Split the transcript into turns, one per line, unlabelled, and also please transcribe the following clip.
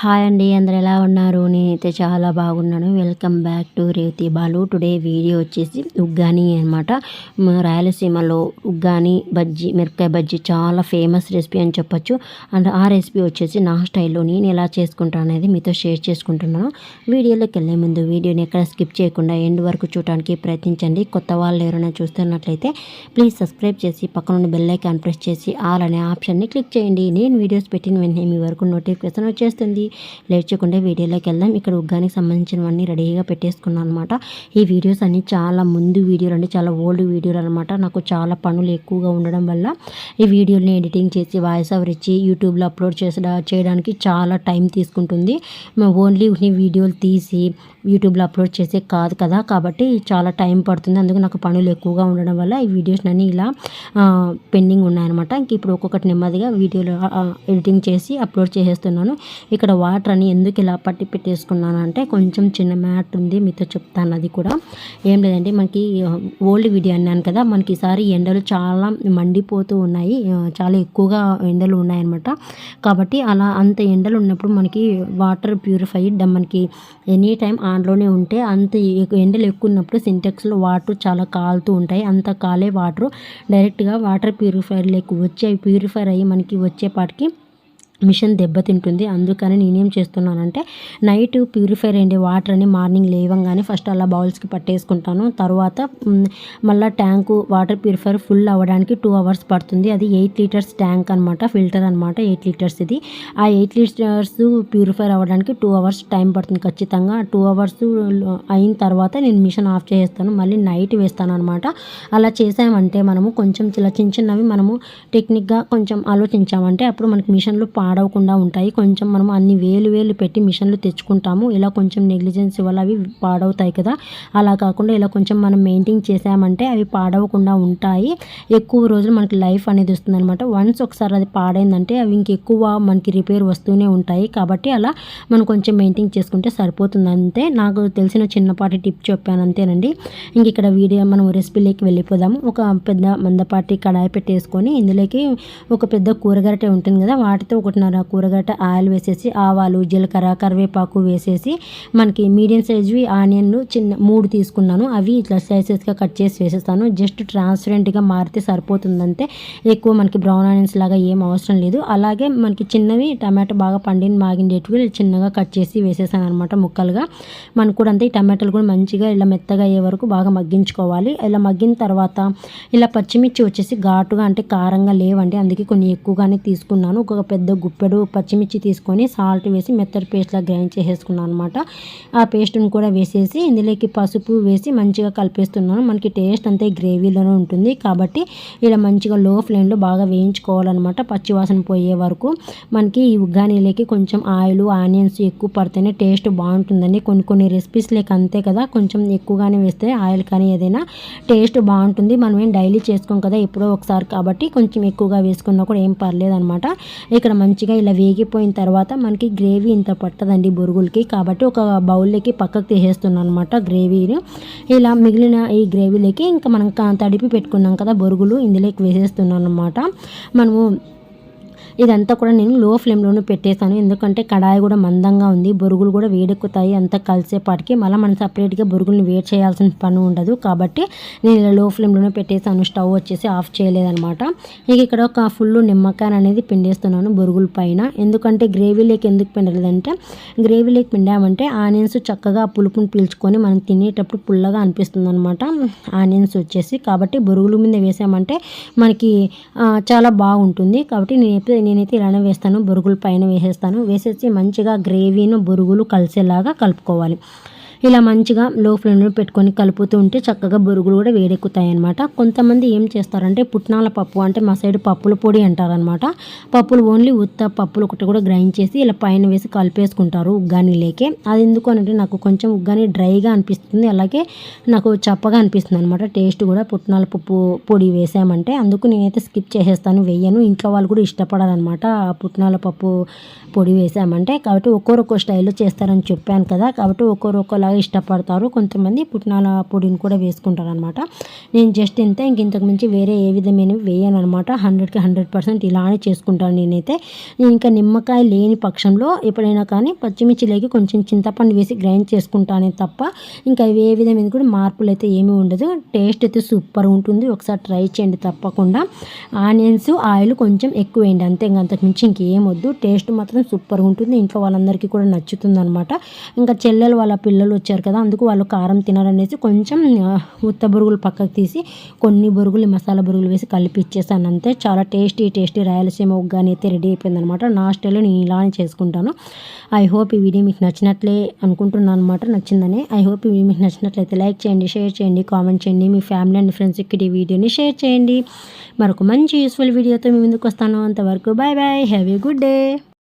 Hi అండి, అందరు ఎలా ఉన్నారు? నేనైతే చాలా బాగున్నాను. Welcome back to Revathi Balu. Today video వచ్చేసి ఉగ్గాని అనమాట. రాయలసీమలో ఉగ్గాని బజ్జీ, మిరపకాయ బజ్జీ చాలా ఫేమస్ రెసిపీ అని చెప్పొచ్చు. అండ్ ఆ రెసిపీ వచ్చేసి నా స్టైల్లో నేను ఎలా చేసుకుంటాను అనేది మీతో షేర్ చేసుకుంటున్నాను. వీడియోలోకి వెళ్ళే ముందు వీడియోని ఎక్కడ స్కిప్ చేయకుండా ఎండ్ వరకు చూడడానికి ప్రయత్నించండి. కొత్త వాళ్ళు ఎవరైనా చూస్తున్నట్లయితే ప్లీజ్ సబ్స్క్రైబ్ చేసి పక్కనున్న బెల్ ఐకాన్ ప్రెస్ చేసి ఆల్ అనే ఆప్షన్ని క్లిక్ చేయండి. నేను వీడియోస్ పెట్టిన వెంటనే మీ వరకు నోటిఫికేషన్ వచ్చేస్తుంది. లేట్ చేయకుండా వీడియోలోకి వెళ్దాం. ఇక్కడ ఉగ్గానికి సంబంధించినవన్నీ రెడీగా పెట్టేసుకున్నాను అనమాట. ఈ వీడియోస్ అన్ని చాలా ముందు వీడియోలు అండి, చాలా ఓల్డ్ వీడియోలు అనమాట. నాకు చాలా పనులు ఎక్కువగా ఉండడం వల్ల ఈ వీడియోని ఎడిటింగ్ చేసి వాయిస్ ఓవర్ ఇచ్చి యూట్యూబ్లో అప్లోడ్ చేయడానికి చాలా టైం తీసుకుంటుంది. ఓన్లీ ఈ వీడియోలు తీసి యూట్యూబ్లో అప్లోడ్ చేసే కాదు కదా, కాబట్టి చాలా టైం పడుతుంది. అందుకు నాకు పనులు ఎక్కువగా ఉండడం వల్ల ఈ వీడియోస్ అన్నీ ఇలా పెండింగ్ ఉన్నాయన్నమాట. ఇంక ఇప్పుడు ఒక్కొక్కటి నెమ్మదిగా వీడియోలో ఎడిటింగ్ చేసి అప్లోడ్ చేసేస్తున్నాను. ఇక్కడ వాటర్ అని ఎందుకు ఇలా పట్టి పెట్టేసుకున్నాను అంటే, కొంచెం చిన్న మ్యాట్ ఉంది, మీతో చెప్తాను. అది కూడా ఏం లేదండి, మనకి ఓల్డ్ వీడియో అన్నాను కదా, మనకి ఈసారి ఎండలు చాలా మండిపోతూ ఉన్నాయి, చాలా ఎక్కువగా ఎండలు ఉన్నాయన్నమాట. కాబట్టి అలా అంత ఎండలు ఉన్నప్పుడు మనకి వాటర్ ప్యూరిఫై మనకి ఎనీ టైం ఆన్లోనే ఉంటే, అంత ఎండలు ఎక్కువ ఉన్నప్పుడు సింటెక్స్లో వాటర్ చాలా కాలుతూ ఉంటాయి. అంత కాలే వాటర్ డైరెక్ట్గా వాటర్ ప్యూరిఫైర్లోకి వచ్చి అవి ప్యూరిఫైర్ అయ్యి మనకి వచ్చేపాటికి మిషన్ దెబ్బతింటుంది. అందుకని నేనేం చేస్తున్నానంటే, నైట్ ప్యూరిఫైర్ అయ్యే వాటర్ అని మార్నింగ్ లేవంగానే ఫస్ట్ అలా బౌల్స్కి పట్టేసుకుంటాను. తర్వాత మళ్ళీ ట్యాంకు వాటర్ ప్యూరిఫైర్ ఫుల్ అవ్వడానికి 2 hours పడుతుంది. అది 8 liters ట్యాంక్ అనమాట, ఫిల్టర్ అనమాట, 8 liters ఇది. ఆ 8 liters ప్యూరిఫైర్ అవ్వడానికి 2 hours టైం పడుతుంది ఖచ్చితంగా. 2 hours అయిన తర్వాత నేను మిషన్ ఆఫ్ చేస్తాను, మళ్ళీ నైట్ వేస్తాను అనమాట. అలా చేసామంటే మనము కొంచెం ఇలా చిన్న చిన్నవి మనము టెక్నిక్గా కొంచెం ఆలోచించామంటే అప్పుడు మనకి మిషన్లు పాడవకుండా ఉంటాయి. కొంచెం మనం అన్ని వేలు పెట్టి మిషన్లు తెచ్చుకుంటాము, ఇలా కొంచెం నెగ్లిజెన్స్ వల్ల అవి పాడవుతాయి కదా. అలా కాకుండా ఇలా కొంచెం మనం మెయింటైన్ చేసామంటే అవి పాడవకుండా ఉంటాయి. ఎక్కువ రోజులు మనకి లైఫ్ అనేది వస్తుంది అనమాట. వన్స్ ఒకసారి అది పాడైందంటే అవి ఇంకెక్కువ మనకి రిపేర్ వస్తూనే ఉంటాయి. కాబట్టి అలా మనం కొంచెం మెయింటైన్ చేసుకుంటే సరిపోతుంది. అంతే, నాకు తెలిసిన చిన్నపాటి టిప్ చెప్పాను, అంతేనండి. ఇంక ఇక్కడ వీడియో మనం రెసిపీలోకి వెళ్ళిపోదాము. ఒక పెద్ద మందపాటి కడాయి పెట్టేసుకొని ఇందులోకి ఒక పెద్ద కూరగరటె ఉంటుంది కదా, వాటితో 1.5 కూరగడ్డ ఆయిల్ వేసేసి ఆవాలు, జీలకర్ర, కరివేపాకు వేసేసి మనకి మీడియం సైజువి ఆనియన్లు 3 తీసుకున్నాను. అవి ఇట్లా స్లైసెస్గా కట్ చేసి వేసేస్తాను. జస్ట్ ట్రాన్స్పరెంట్గా మారితే సరిపోతుందంటే, ఎక్కువ మనకి బ్రౌన్ ఆనియన్స్ లాగా ఏం అవసరం లేదు. అలాగే మనకి చిన్నవి టమాటో బాగా మాగిండేటివి చిన్నగా కట్ చేసి వేసేసాను అనమాట ముక్కలుగా. మనకు కూడా అంతే, ఈ టమాటాలు కూడా మంచిగా ఇలా మెత్తగా అయ్యే వరకు బాగా మగ్గించుకోవాలి. ఇలా మగ్గిన తర్వాత ఇలా పచ్చిమిర్చి వచ్చేసి ఘాటుగా అంటే కారంగా లేవండి, అందుకే కొన్ని ఎక్కువగానే తీసుకున్నాను. ఒక పెద్ద గుప్పెడు పచ్చిమిర్చి తీసుకొని సాల్ట్ వేసి మెత్తటి పేస్ట్లా గ్రైండ్ చేసేసుకున్నాను అనమాట. ఆ పేస్ట్ని కూడా వేసేసి ఇందులోకి పసుపు వేసి మంచిగా కలిపేస్తున్నాను. మనకి టేస్ట్ అంతే గ్రేవీలోనే ఉంటుంది కాబట్టి ఇలా మంచిగా లో ఫ్లేమ్లో బాగా వేయించుకోవాలన్నమాట, పచ్చివాసన పోయే వరకు. మనకి ఈ ఉగ్గానీలోకి కొంచెం ఆయిల్, ఆనియన్స్ ఎక్కువ పడితేనే టేస్ట్ బాగుంటుందండి. కొన్ని రెసిపీస్ లేక అంతే కదా, కొంచెం ఎక్కువగానే వేస్తే ఆయిల్ కానీ ఏదైనా టేస్ట్ బాగుంటుంది. మనం ఏం డైలీ చేసుకోం కదా, ఎప్పుడో ఒకసారి, కాబట్టి కొంచెం ఎక్కువగా వేసుకున్నా కూడా ఏం పర్లేదు అనమాట. ఇక్కడ మంచిగా ఇలా వేగిపోయిన తర్వాత మనకి గ్రేవీ ఇంత పట్టదండి బొరుగులకి, కాబట్టి ఒక బౌల్లోకి పక్కకు తీసేస్తున్నాను అనమాట గ్రేవీని. ఇలా మిగిలిన ఈ గ్రేవీలోకి ఇంకా మనం తడిపి పెట్టుకున్నాం కదా బొరుగులు, ఇందులోకి వేసేస్తున్నాను అనమాట. మనము ఇదంతా కూడా నేను లో ఫ్లేమ్లోనే పెట్టేశాను, ఎందుకంటే కడాయి కూడా మందంగా ఉంది, బొరుగులు కూడా వేడెక్కుతాయి అంతా కలిసేపాటికి. మళ్ళీ మనం సపరేట్గా బొరుగుల్ని వేడి చేయాల్సిన పని ఉండదు, కాబట్టి నేను ఇలా లో ఫ్లేమ్లోనే పెట్టేశాను. స్టవ్ వచ్చేసి ఆఫ్ చేయలేదనమాట. ఇక ఇక్కడ ఒక ఫుల్ నిమ్మకాయ అనేది పిండేస్తున్నాను బొరుగుల పైన. ఎందుకంటే గ్రేవీలోకి ఎందుకు పిండలేదంటే, గ్రేవీలోకి పిండామంటే ఆనియన్స్ చక్కగా పులుపుని పీల్చుకొని మనం తినేటప్పుడు పుల్లగా అనిపిస్తుంది అనమాట ఆనియన్స్ వచ్చేసి. కాబట్టి బొరుగుల మీద వేసామంటే మనకి చాలా బాగుంటుంది. కాబట్టి నేనైతే ఇలానే వేస్తాను, బొరుగులు పైన వేసేస్తాను. వేసేసి మంచిగా గ్రేవీను బొరుగులు కలిసేలాగా కలుపుకోవాలి. ఇలా మంచిగా లో ఫ్లేమ్లో పెట్టుకొని కలుపుతూ ఉంటే చక్కగా బొరుగులు కూడా వేడెక్కుతాయి అనమాట. కొంతమంది ఏం చేస్తారంటే పుట్నాల పప్పు, అంటే మా సైడ్ పప్పుల పొడి అంటారనమాట, పప్పులు ఓన్లీ ఉత్త పప్పులు ఒకటి కూడా గ్రైండ్ చేసి ఇలా పైన వేసి కలిపేసుకుంటారు ఉగ్గానీలోకి. అది ఎందుకు అంటే నాకు కొంచెం ఉగ్గాని డ్రైగా అనిపిస్తుంది, అలాగే నాకు చప్పగా అనిపిస్తుంది అనమాట టేస్ట్ కూడా పుట్నాల పప్పు పొడి వేసామంటే. అందుకు నేనైతే స్కిప్ చేసేస్తాను, వేయను. ఇంట్లో వాళ్ళు కూడా ఇష్టపడారనమాట ఆ పుట్నాల పప్పు పొడి వేసామంటే. కాబట్టి ఒక్కొక్క స్టైల్లో చేస్తారని చెప్పాను కదా, కాబట్టి ఒక్కొక్కలాగా బాగా ఇష్టపడతారు. కొంతమంది పుట్నాల పొడిని కూడా వేసుకుంటారు అనమాట. నేను జస్ట్ ఇంతే, ఇంతకు మించి వేరే ఏ విధమైనవి వేయను అనమాట. 100కి 100% ఇలానే చేసుకుంటాను నేనైతే. నేను ఇంకా నిమ్మకాయ లేని పక్షంలో ఎప్పుడైనా కానీ పచ్చిమిర్చిలోకి కొంచెం చింతపండు వేసి గ్రైండ్ చేసుకుంటానే తప్ప ఇంకా ఏ విధమైన కూడా మార్పులు అయితే ఏమీ ఉండదు. టేస్ట్ అయితే సూపర్ ఉంటుంది. ఒకసారి ట్రై చేయండి తప్పకుండా. ఆనియన్స్ ఆయిల్ కొంచెం ఎక్కువ వేయండి అంతే, ఇంకా అంతకుమించి ఇంకేం వద్దు. టేస్ట్ మాత్రం సూపర్ ఉంటుంది. ఇంట్లో వాళ్ళందరికీ కూడా నచ్చుతుంది అనమాట. ఇంకా చెల్లెలు వాళ్ళ పిల్లలు వచ్చారు కదా, అందుకు వాళ్ళు కారం తినాలనేసి కొంచెం ఉత్త బొరుగులు పక్కకు తీసి కొన్ని బొరుగులు మసాలా బొరుగులు వేసి కలిపి ఇచ్చేసాను అంతే. చాలా టేస్టీ రాయలసీమ ఉగ్గాని అయితే రెడీ అయిపోయింది అనమాట. నా స్టైల్లో నేను ఇలానే చేసుకుంటాను. ఐ హోప్ ఈ వీడియో మీకు నచ్చినట్లే అనుకుంటున్నాను అనమాట. నచ్చిందని ఐ హోప్ ఈ వీడియో మీకు నచ్చినట్లయితే లైక్ చేయండి, షేర్ చేయండి, కామెంట్ చేయండి. మీ ఫ్యామిలీ అండ్ ఫ్రెండ్స్కి ఈ వీడియోని షేర్ చేయండి. మరొక మంచి యూస్ఫుల్ వీడియోతో మీ ముందుకు వస్తాను. అంతవరకు bye bye, have a good day.